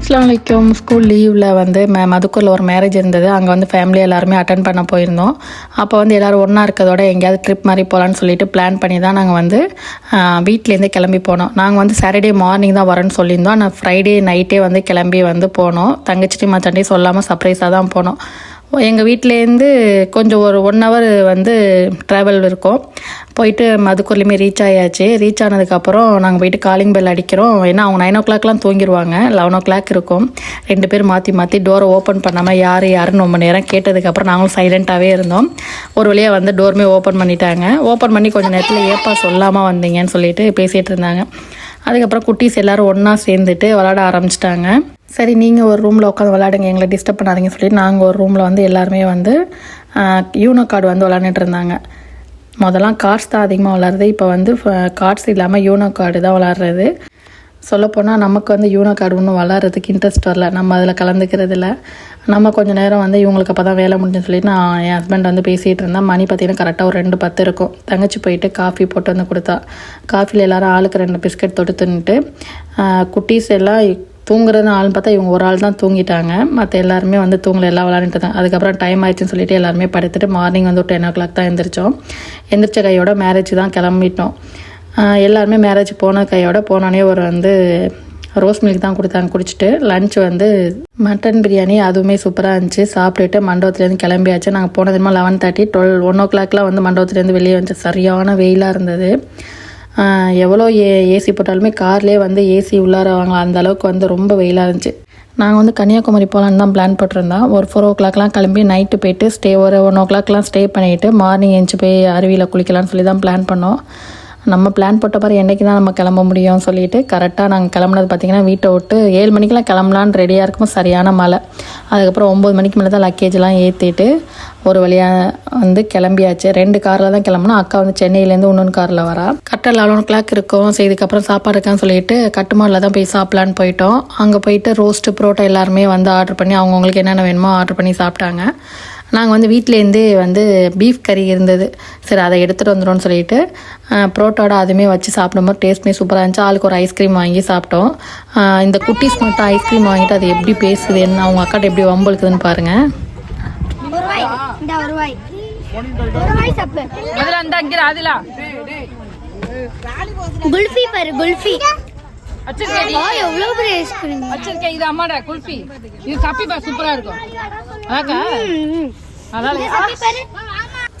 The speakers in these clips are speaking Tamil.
அஸ்ஸலாமு அலைக்கும். ஸ்கூல் லீவில் வந்து மதுக்கூரில் ஒரு மேரேஜ் இருந்தது. அங்கே வந்து ஃபேமிலி எல்லாருமே அட்டன் பண்ண போயிருந்தோம். அப்போ வந்து எல்லோரும் ஒன்றா இருக்கிறதோட எங்கேயாவது ட்ரிப் மாதிரி போகலான்னு சொல்லிட்டு பிளான் பண்ணி தான் நாங்கள் வந்து வீட்டிலேருந்தே கிளம்பி போனோம். நாங்கள் வந்து சாட்டர்டே மார்னிங் தான் வரேன்னு சொல்லியிருந்தோம். ஆனால் ஃப்ரைடே நைட்டே வந்து கிளம்பி வந்து போனோம். தங்கச்சிட்டி மச்சாண்டி சொல்லாமல் சர்ப்ரைஸாக தான் போனோம். எங்கள் வீட்டிலேருந்து கொஞ்சம் ஒரு 1 hour வந்து ட்ராவல் இருக்கும். போயிட்டு மதுக்கூர்லேயுமே ரீச் ஆயாச்சு. ரீச் ஆனதுக்கப்புறம் நாங்கள் போயிட்டு காலிங் பெல் அடிக்கிறோம். ஏன்னா அவங்க 9 o'clockலாம் தூங்கிடுவாங்க. 11 o'clock இருக்கும். 2 பேர் மாற்றி டோரை ஓப்பன் பண்ணாமல் யாருன்னு ரொம்ப நேரம் கேட்டதுக்கப்புறம் நாங்களும் சைலண்ட்டாகவே இருந்தோம். ஒரு வழியாக வந்து டோருமே ஓப்பன் பண்ணிட்டாங்க. ஓப்பன் பண்ணி கொஞ்சம் நேரத்தில் ஏப்பா சொல்லாமல் வந்தீங்கன்னு சொல்லிட்டு பேசிகிட்டு இருந்தாங்க. அதுக்கப்புறம் குட்டீஸ் எல்லோரும் ஒன்றா சேர்ந்துட்டு விளாட ஆரம்பிச்சிட்டாங்க. சரி, நீங்கள் ஒரு ரூமில் உட்காந்து விளாடுங்க, எங்களை டிஸ்டர்ப் பண்ணாதீங்கன்னு சொல்லிட்டு நாங்கள் ஒரு ரூமில் வந்து எல்லாருமே வந்து யூனோ கார்டு வந்து விளாண்டுட்டு இருந்தாங்க. முதல்லாம் கார்ட்ஸ் தான் அதிகமாக விளாட்றது. இப்போ வந்து கார்ட்ஸ் இல்லாமல் யூனோ கார்டு தான் விளாட்றது. சொல்லப்போனால் நமக்கு வந்து யூனோ கார்டு ஒன்றும் விளாட்றதுக்கு இன்ட்ரெஸ்ட் வரல. நம்ம அதில் கலந்துக்கிறதில்ல. நம்ம கொஞ்சம் நேரம் வந்து இவங்களுக்கு அப்போ தான் வேலை முடிஞ்சுன்னு சொல்லிட்டு நான் என் ஹஸ்பண்ட் வந்து பேசிகிட்டு இருந்தேன். மணி பார்த்திங்கன்னா கரெக்டாக ஒரு 2:10 இருக்கும். தங்கச்சி போயிட்டு காஃபி போட்டு வந்து கொடுத்தா. காஃபியில் எல்லோரும் ஆளுக்கு 2 பிஸ்கட் தொட்டு தின்னுட்டு குட்டீஸ் எல்லாம் தூங்குறதுன்னு ஆள்னு பார்த்தா இவங்க ஒரு ஆள் தான் தூங்கிட்டாங்க. மற்ற எல்லாருமே வந்து தூங்கலை, எல்லாம் விளாண்டுட்டு தான். அதுக்கப்புறம் டைம் ஆயிடுச்சுன்னு சொல்லிட்டு எல்லாருமே படுத்துட்டு மார்னிங் வந்து ஒரு 10 o'clock தான் எழுந்திரிச்சோம். எந்திரிச்ச கையோட மேரேஜ் தான் கிளம்பிட்டோம். எல்லாருமே மேரேஜ் போன கையோட போனோடனே ஒரு வந்து ரோஸ் மில்க் தான் கொடுத்தாங்க. குடிச்சிட்டு லன்ச் வந்து மட்டன் பிரியாணி, அதுவுமே சூப்பராக இருந்துச்சு. சாப்பிட்டுட்டு மண்டபத்துலேருந்து கிளம்பியாச்சு. நாங்கள் போனதுமா 11:30 12 1 o'clockலாம் வந்து மண்டபத்துலேருந்து வெளியே வந்துச்சு. சரியான வெயிலாக இருந்தது. எவ்வளோ ஏசி போட்டாலுமே கார்லேயே வந்து ஏசி உள்ளார வாங்கலாம், அந்த அளவுக்கு வந்து ரொம்ப வெயிலாக இருந்துச்சு. நாங்கள் வந்து கன்னியாகுமரி போகலான்னு தான் பிளான் போட்டிருந்தோம். ஒரு 4 o'clockலாம் கிளம்பி நைட்டு போயிட்டு ஒரு 1 o'clockலாம் ஸ்டே பண்ணிவிட்டு மார்னிங் எழுந்துச்சி போய் அருவியில் குளிக்கலான்னு சொல்லி தான் பிளான் பண்ணோம். நம்ம பிளான் போட்ட பாரு என்றைக்கு தான் நம்ம கிளம்ப முடியும்னு சொல்லிட்டு கரெக்டாக நாங்கள் கிளம்புனது பார்த்திங்கன்னா வீட்டை விட்டு 7 மணிக்கெலாம் கிளம்பலான்னு ரெடியாக இருக்கும்போது சரியான மழை. அதுக்கப்புறம் 9 மணிக்கு மேலே தான் லக்கேஜெலாம் ஏற்றிட்டு ஒரு வழியாக வந்து கிளம்பியாச்சு. 2 காரில் தான் கிளம்புனோம். அக்கா வந்து சென்னையிலேருந்து இன்னொன்று காரில் வரா. கரெக்டாக 11 o'clock இருக்கும். சரி, இதுக்கப்புறம் சாப்பாடு இருக்கான்னு சொல்லிட்டு கட்டுமாடில் தான் போய் சாப்பிட்லான்னு போயிட்டோம். அங்கே போயிட்டு ரோஸ்ட்டு புரோட்டா எல்லாருமே வந்து ஆர்டர் பண்ணி அவங்கவுங்களுக்கு என்னென்ன வேணுமோ ஆர்டர் பண்ணி சாப்பிட்டாங்க. நாங்கள் வந்து வீட்டிலேருந்தே வந்து பீஃப் கறி இருந்தது. சரி, அதை எடுத்துகிட்டு வந்துடும்னு சொல்லிட்டு புரோட்டாவோட அதுவுமே வச்சு சாப்பிடும்போது டேஸ்ட்மே சூப்பராக இருந்துச்சு. ஆளுக்கு ஒரு ஐஸ்கிரீம் வாங்கி சாப்பிட்டோம். இந்த குட்டீஸ் மட்டும் ஐஸ்கிரீம் வாங்கிட்டு அது எப்படி பேசுது, என்ன அவங்க அக்காட்ட எப்படி வம்பளுக்குதுன்னு பாருங்கள்.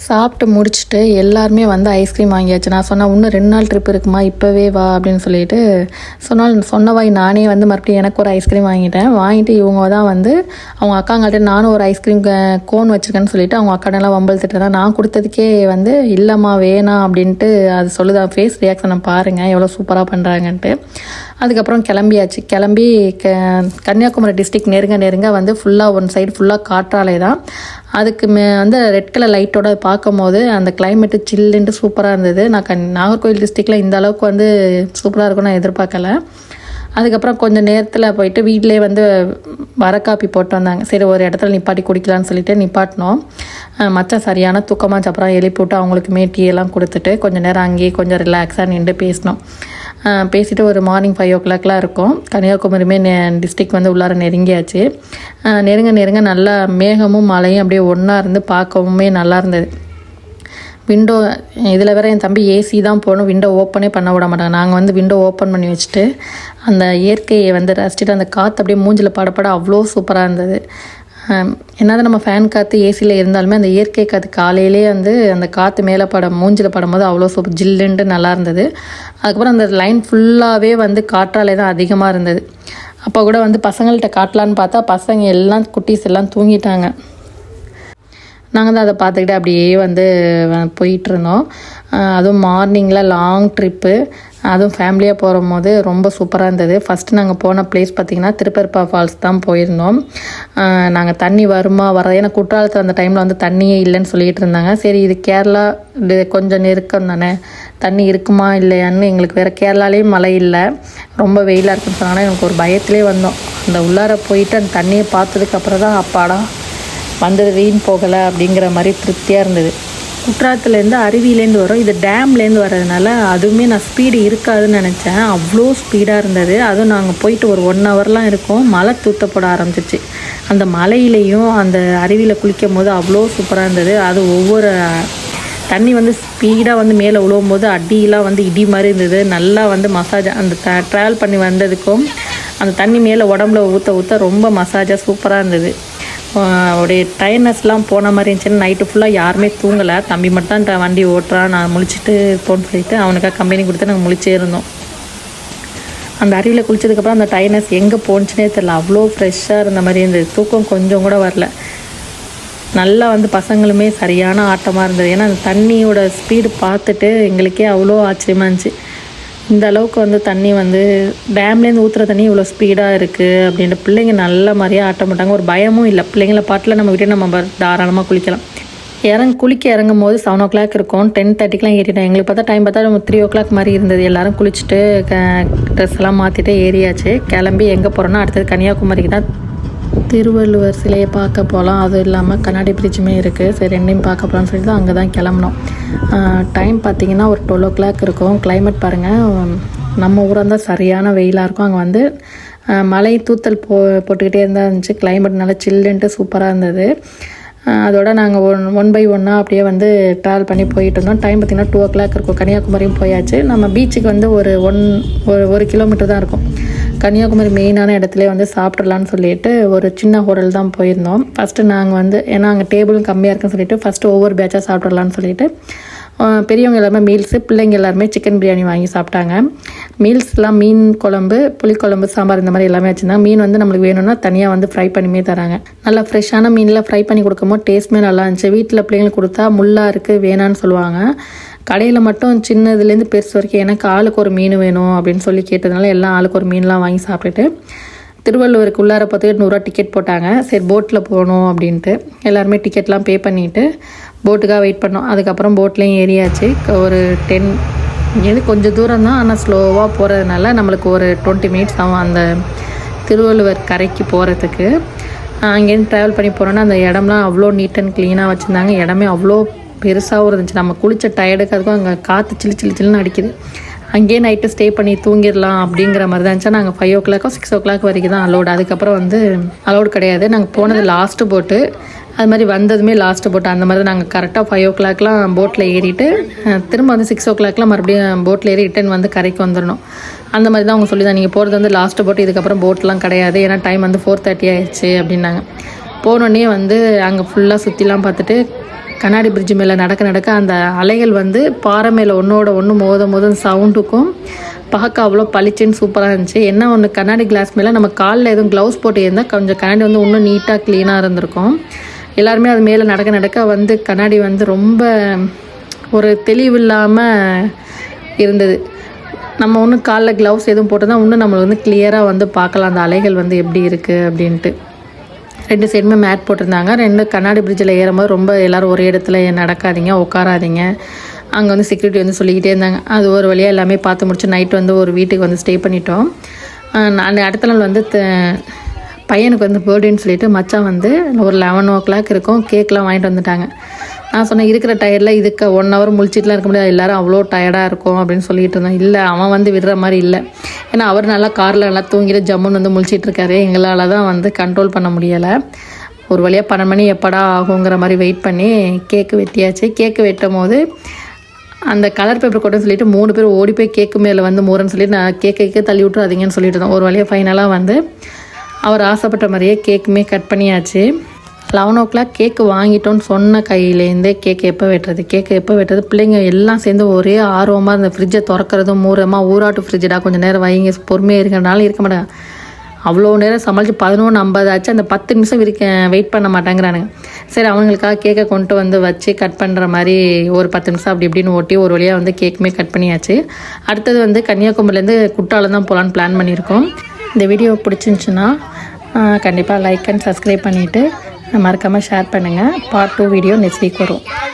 சாப்பிட்டு முடிச்சுட்டு எல்லாருமே வந்து ஐஸ்கிரீம் வாங்கியாச்சு. நான் சொன்னேன் இன்னும் 2 நாள் ட்ரிப் இருக்குமா, இப்போவே வா அப்படின்னு சொல்லிட்டு சொன்னவாய் நானே வந்து மறுபடியும் எனக்கு ஒரு ஐஸ்கிரீம் வாங்கிட்டு இவங்க தான் வந்து அவங்க அக்காங்கிட்ட நானும் ஒரு ஐஸ்கிரீம் கோன் வச்சுருக்கேன்னு சொல்லிட்டு அவங்க அக்காடெல்லாம் வம்பழுத்துட்டு தான். நான் கொடுத்ததுக்கே வந்து இல்லைம்மா வேணாம் அப்படின்ட்டு அது சொல்லுது. ஃபேஸ் ரியாக்ஷனை பாருங்கள் எவ்வளோ சூப்பராக பண்ணுறாங்கன்ட்டு. அதுக்கப்புறம் கிளம்பியாச்சு. கிளம்பி கன்னியாகுமரி டிஸ்ட்ரிக்ட் நெருங்க வந்து ஃபுல்லாக ஒன் சைடு ஃபுல்லாக காற்றாலை தான். அதுக்கு வந்து ரெட் கலர் லைட்டோட பார்க்கும் போது அந்த கிளைமேட்டு சில்லுன்ட்டு சூப்பராக இருந்தது. நான் நாகர்கோவில் டிஸ்ட்ரிக்டில் இந்த அளவுக்கு வந்து சூப்பராக இருக்கும்னு நான் எதிர்பார்க்கல. அதுக்கப்புறம் கொஞ்சம் நேரத்தில் போயிட்டு வீட்டிலே வந்து வர காப்பி போட்டு வந்தாங்க. சரி, ஒரு இடத்துல நிப்பாட்டி குடிக்கலான்னு சொல்லிட்டு நிப்பாட்டினோம். மச்சான் சரியான தூக்கமாச்சு. அப்புறம் எழுப்பி விட்டு அவங்களுக்குமே டீ எல்லாம் கொடுத்துட்டு கொஞ்சம் நேரம் அங்கேயே கொஞ்சம் ரிலாக்ஸாக நின்று பேசினோம். பேசிட்டு ஒரு மார்னிங் 5 o'clockலாம் இருக்கும். கன்னியாகுமரியுமே டிஸ்ட்ரிக்ட் வந்து உள்ளார நெருங்கியாச்சு. நெருங்க நல்லா மேகமும் மழையும் அப்படியே ஒன்றா இருந்து பார்க்கவுமே நல்லா இருந்தது. விண்டோ இதில் வேறு என் தம்பி ஏசி தான் போகணும், விண்டோ ஓப்பனே பண்ண விட மாட்டாங்க. நாங்கள் வந்து விண்டோ ஓப்பன் பண்ணி வச்சுட்டு அந்த இயற்கையை வந்து ரசிச்சுட்டு அந்த காற்று அப்படியே மூஞ்சில் படப்பட அவ்வளோ சூப்பராக இருந்தது. என்னதான் நம்ம ஃபேன் காற்று ஏசியில் இருந்தாலுமே அந்த இயற்கை காற்று காலையிலே வந்து அந்த காற்று மேலே மூஞ்சில் படும்போது அவ்வளோ சூப்பர் ஜில்லுன்ட்டு நல்லா இருந்தது. அதுக்கப்புறம் அந்த லைன் ஃபுல்லாகவே வந்து காற்றாலே தான் அதிகமாக இருந்தது. அப்போ கூட வந்து பசங்கள்கிட்ட காட்டலான்னு பார்த்தா பசங்க எல்லாம் குட்டீஸ் எல்லாம் தூங்கிட்டாங்க. நாங்கள் தான் அதை பார்த்துக்கிட்டு அப்படியே வந்து போயிட்டுருந்தோம். அதுவும் மார்னிங்கில் லாங் ட்ரிப்பு, அதுவும் ஃபேமிலியாக போகும்போது ரொம்ப சூப்பராக இருந்தது. ஃபஸ்ட்டு நாங்கள் போன பிளேஸ் பார்த்திங்கன்னா திருப்பரப்பா ஃபால்ஸ் தான் போயிருந்தோம். நாங்கள் தண்ணி வருமா ஏன்னா குற்றாலத்தில் அந்த டைமில் வந்து தண்ணியே இல்லைன்னு சொல்லிகிட்டு இருந்தாங்க. சரி, இது கேரளா கொஞ்சம் நெருக்கம் தானே, தண்ணி இருக்குமா இல்லையான்னு எங்களுக்கு வேறு கேரளாலேயும் மழை இல்லை, ரொம்ப வெயிலாக இருக்குன்னு சொன்னாங்கன்னா எனக்கு ஒரு பயத்திலே வந்தோம். அந்த உள்ளார போயிட்டு அந்த தண்ணியை பார்த்ததுக்கப்புறம் தான் அப்பாடா வந்தது வீண் போகலை அப்படிங்கிற மாதிரி திருப்தியாக இருந்தது. குற்றாலத்துலேருந்து அருவியிலேருந்து வரும். இது டேம்லேருந்து வர்றதுனால அதுவுமே நான் ஸ்பீடு இருக்காதுன்னு நினச்சேன். அவ்வளோ ஸ்பீடாக இருந்தது. அதுவும் நாங்கள் போயிட்டு ஒரு 1 ஹவர்லாம் இருக்கும். மழை தூத்தப்பட ஆரம்பிச்சிச்சு. அந்த மலையிலையும் அந்த அருவியில் குளிக்கும் போது அவ்வளோ சூப்பராக இருந்தது. அது ஒவ்வொரு தண்ணி வந்து ஸ்பீடாக வந்து மேலே விழுவும் போது அடியெலாம் வந்து இடி மாதிரி இருந்தது. நல்லா வந்து மசாஜ் அந்த ட்ராவல் பண்ணி வந்ததுக்கும் அந்த தண்ணி மேலே உடம்புல ஊற்ற ஊற்ற ரொம்ப மசாஜாக சூப்பராக இருந்தது. அவருடைய டயர்னஸ்லாம் போன மாதிரி இருந்துச்சுன்னு நைட்டு ஃபுல்லாக யாருமே தூங்கலை. தம்பி மட்டும் தான் வண்டி ஓட்டுறான். நான் முழிச்சிட்டு போன்னு சொல்லிட்டு அவனுக்காக கம்பெனி கொடுத்து நாங்கள் முழிச்சே இருந்தோம். அந்த அருவியில் குளிச்சதுக்கப்புறம் அந்த டயர்னஸ் எங்கே போணுச்சுனே தெரியல. அவ்வளோ ஃப்ரெஷ்ஷாக இருந்த மாதிரி இருந்தது. தூக்கம் கொஞ்சம் கூட வரல. நல்லா வந்து பசங்களுமே சரியான ஆட்டமாக இருந்தது. ஏன்னா அந்த தண்ணியோட ஸ்பீடு பார்த்துட்டு எங்களுக்கே அவ்வளோ ஆச்சரியமாக இருந்துச்சு. இந்த அளவுக்கு வந்து தண்ணி வந்து டேம்லேருந்து ஊற்றுற தண்ணி இவ்வளோ ஸ்பீடாக இருக்குது அப்படின்ட்டு பிள்ளைங்க நல்ல மாதிரியே ஆட்டம் போட்டாங்க. ஒரு பயமும் இல்லை. பிள்ளைங்கள பாட்டில் நம்ம விட்டு நம்ம தாராளமாக குளிக்கலாம். குளிக்க இறங்கும் போது 7 o'clock இருக்கும். 10:30க்கெலாம் ஏறிட்டோம். எங்களுக்கு பார்த்தா டைம் பார்த்தா 3 o'clock மாதிரி இருந்தது. எல்லோரும் குளிச்சுட்டு ட்ரெஸ் எல்லாம் மாற்றிட்டு ஏறியாச்சு. கிளம்பி எங்கே போகிறோன்னா அடுத்தது கன்னியாகுமரிக்கு தான். திருவள்ளுவர் சிலையை பார்க்க போகலாம். அதுவும் இல்லாமல் கண்ணாடி பிரிட்ஜுமே இருக்குது. சரி, ரெண்டையும் பார்க்க போகலான்னு சொல்லிட்டு அங்கே தான் கிளம்புனோம். டைம் பார்த்திங்கன்னா ஒரு 12 o'clock இருக்கும். கிளைமேட் பாருங்கள், நம்ம ஊராக இருந்தால் சரியான வெயிலாக இருக்கும். அங்கே வந்து மழை தூத்தல் போட்டுக்கிட்டே இருந்துச்சு. கிளைமேட் நல்லா சில்லுன்ட்டு சூப்பராக இருந்தது. அதோட நாங்கள் ஒன் பை ஒன்னாக அப்படியே வந்து ட்ராவல் பண்ணி போயிட்டு இருந்தோம். டைம் பார்த்திங்கன்னா 2 o'clock இருக்கும். கன்னியாகுமரியும் போயாச்சு. நம்ம பீச்சுக்கு வந்து ஒரு கிலோமீட்டர் தான் இருக்கும். கன்னியாகுமரி மெயினான இடத்துல வந்து சாப்பிட்றலான்னு சொல்லிட்டு ஒரு சின்ன ஹோட்டல் தான் போயிருந்தோம். ஃபஸ்ட்டு நாங்கள் வந்து ஏன்னா அங்கே டேபிளும் கம்மியாக இருக்குன்னு சொல்லிட்டு ஃபஸ்ட்டு ஒவ்வொரு பேட்சாக சாப்பிட்றலான்னு சொல்லிட்டு பெரியவங்க எல்லாருமே மீல்ஸு, பிள்ளைங்க எல்லாருமே சிக்கன் பிரியாணி வாங்கி சாப்பிட்டாங்க. மீல்ஸ்லாம் மீன் குழம்பு, புளிக்குழம்பு, சாம்பார் இந்த மாதிரி எல்லாமே வச்சுருந்தாங்க. மீன் வந்து நம்மளுக்கு வேணும்னா தனியாக வந்து ஃப்ரை பண்ணியுமே தராங்க. நல்லா ஃப்ரெஷ்ஷான மீனில் ஃப்ரை பண்ணி கொடுக்கும்போது டேஸ்ட்டுமே நல்லா இருந்துச்சு. வீட்டில் பிள்ளைங்களுக்கு கொடுத்தா முள்ளாக இருக்குது வேணான்னு சொல்லுவாங்க. கடையில் மட்டும் சின்னதுலேருந்து பெருசு வரைக்கும் எனக்கு ஆளுக்கு ஒரு மீன் வேணும் அப்படின்னு சொல்லி கேட்டதுனால எல்லாம் ஆளுக்கு ஒரு மீன்லாம் வாங்கி சாப்பிட்டுட்டு திருவள்ளுவருக்கு உள்ளார பார்த்துட்டு 100 ரூபா டிக்கெட் போட்டாங்க. சரி, போட்டில் போகணும் அப்படின்ட்டு எல்லாருமே டிக்கெட்லாம் பே பண்ணிவிட்டு போட்டுக்காக வெயிட் பண்ணோம். அதுக்கப்புறம் போட்லேயும் ஏறியாச்சு. ஒரு 10 இங்கேருந்து கொஞ்சம் தூரம் தான், ஆனால் ஸ்லோவாக போகிறதுனால நம்மளுக்கு ஒரு 20 minutes ஆகும் அந்த திருவள்ளுவர் கரைக்கு போகிறதுக்கு. அங்கேருந்து ட்ராவல் பண்ணி போகிறோன்னா அந்த இடம்லாம் அவ்வளோ நீட் அண்ட் க்ளீனாக வச்சுருந்தாங்க. இடமே அவ்வளோ பெருசாகவும் இருந்துச்சு. நம்ம குளித்த டயர்டுக்கு அதுக்கும் அங்கே காற்று சில்லுன்னு அடிக்குது. அங்கேயே நைட்டு ஸ்டே பண்ணி தூங்கிடலாம் அப்படிங்கிற மாதிரி தான் இருந்துச்சு. நாங்கள் 5 o'clock 6 o'clock வரைக்கும் தான் அலோடு. அதுக்கப்புறம் வந்து அலோடு கிடையாது. நாங்கள் போனது லாஸ்ட்டு போட்டு, அது மாதிரி வந்ததுமே லாஸ்ட்டு போட்டு. அந்த மாதிரி தான் நாங்கள் கரெக்டாக 5 o'clockலாம் போட்டில் ஏறிட்டு திரும்ப வந்து 6 o'clockலாம் மறுபடியும் போட்டில் ஏறி ரிட்டன் வந்து கரைக்கு வந்துடணும். அந்த மாதிரி தான் அவங்க சொல்லி தான் நீங்கள் போகிறது வந்து லாஸ்ட்டு போட்டு, இதுக்கப்புறம் போட்லாம் கிடையாது, ஏன்னா டைம் வந்து 4:30 ஆயிடுச்சு அப்படின்னாங்க. போனோடனே வந்து அங்கே ஃபுல்லாக சுற்றிலாம் பார்த்துட்டு கண்ணாடி பிரிட்ஜு மேலே நடக்க அந்த அலைகள் வந்து பாறை மேலே ஒன்றோட ஒன்று மோத சவுண்டுக்கும் பார்க்க அவ்வளோ பளிச்சுன்னு சூப்பராக இருந்துச்சு. என்ன ஒன்று, கண்ணாடி கிளாஸ் மேலே நம்ம காலில் எதுவும் க்ளவுஸ் போட்டு இருந்தால் கொஞ்சம் கண்ணாடி வந்து இன்னும் நீட்டாக க்ளீனாக இருந்திருக்கும். எல்லாருமே அது மேலே நடக்க வந்து கண்ணாடி வந்து ரொம்ப ஒரு தெளிவில்லாமல் இருந்தது. நம்ம ஒன்றும் காலில் க்ளவுஸ் எதுவும் போட்டு தான் இன்னும் நம்மளை வந்து கிளியராக வந்து பார்க்கலாம் அந்த அலைகள் வந்து எப்படி இருக்குது அப்படின்ட்டு. 2 சைடுமே மேட் போட்டிருந்தாங்க. 2 கண்ணாடி பிரிட்ஜில் ஏறும்போது ரொம்ப எல்லோரும் ஒரே இடத்துல நடக்காதீங்க, உட்காராதீங்க. அங்கே வந்து செக்யூரிட்டி வந்து சொல்லிக்கிட்டே இருந்தாங்க. அது ஒரு வழியாக எல்லாமே பார்த்து முடிச்சு நைட்டு வந்து ஒரு வீட்டுக்கு வந்து ஸ்டே பண்ணிட்டோம். நான் அடுத்த நாள் வந்து பையனுக்கு வந்து பர்த்டேன்னு சொல்லிட்டு மச்சான் வந்து ஒரு 11 o'clock இருக்கும் கேக்லாம் வாங்கிட்டு வந்துட்டாங்க. நான் சொன்னேன், இருக்கிற டயர்டில் இதுக்கு 1 hour முழிச்சிட்டுலாம் இருக்க முடியாது, எல்லோரும் அவ்வளோ டயர்டாக இருக்கும் அப்படின்னு சொல்லிட்டு இருந்தேன். இல்லை, அவன் வந்து விடுற மாதிரி இல்லை. ஏன்னா அவர் நல்லா காரில் நல்லா தூங்கிட்டு ஜம்முன்னு வந்து முழிச்சிட்ருக்காரு. எங்களால் தான் வந்து கண்ட்ரோல் பண்ண முடியலை. ஒரு வழியாக 12 மணி எப்படா ஆகுங்கிற மாதிரி வெயிட் பண்ணி கேக்கு வெட்டியாச்சு. கேக்கு வெட்டும் போது அந்த கலர் பேப்பர் கொட்டுன்னு சொல்லிட்டு 3 பேர் ஓடி போய் கேக்கு மேலே வந்து மூறன்னு சொல்லிட்டு நான் கேக்கே தள்ளி விட்டுறாதீங்கன்னு சொல்லிட்டு இருந்தோம். ஒரு வழியாக ஃபைனலாக வந்து அவர் ஆசைப்பட்ட மாதிரியே கேக்குமே கட் பண்ணியாச்சு. 11 o'clock கேக்கு வாங்கிட்டோன்னு சொன்ன கையிலேருந்தே கேக்கு எப்போ வெட்டுறது பிள்ளைங்க எல்லாம் சேர்ந்து ஒரே ஆர்வமாக இந்த ஃப்ரிட்ஜை திறக்கிறதும் மூரமாக ஊராட்டு ஃப்ரிட்ஜடா கொஞ்சம் நேரம் வைங்க பொறுமையாக இருக்கிறனால இருக்க மாட்டாங்க. அவ்வளோ நேரம் சமாளித்து 11:50 ஆச்சு. அந்த 10 நிமிஷம் வெயிட் பண்ண மாட்டாங்கிறானுங்க. சரி, அவங்களுக்காக கேக்கை கொண்டு வந்து வச்சு கட் பண்ணுற மாதிரி ஒரு 10 நிமிஷம் அப்படி இப்படின்னு ஓட்டி ஒரு வழியாக வந்து கேக்குமே கட் பண்ணியாச்சு. அடுத்தது வந்து கன்னியாகுமரிலேருந்து குற்றாலம் தான் போகலான்னு பிளான் பண்ணியிருக்கோம். இந்த வீடியோ பிடிச்சிருந்துச்சுன்னா கண்டிப்பாக லைக் அண்ட் சப்ஸ்கிரைப் பண்ணிவிட்டு மறக்காமல் ஷேர் பண்ணுங்கள். பார்ட் 2 வீடியோ நெக்ஸ்ட் வீக் வரும்.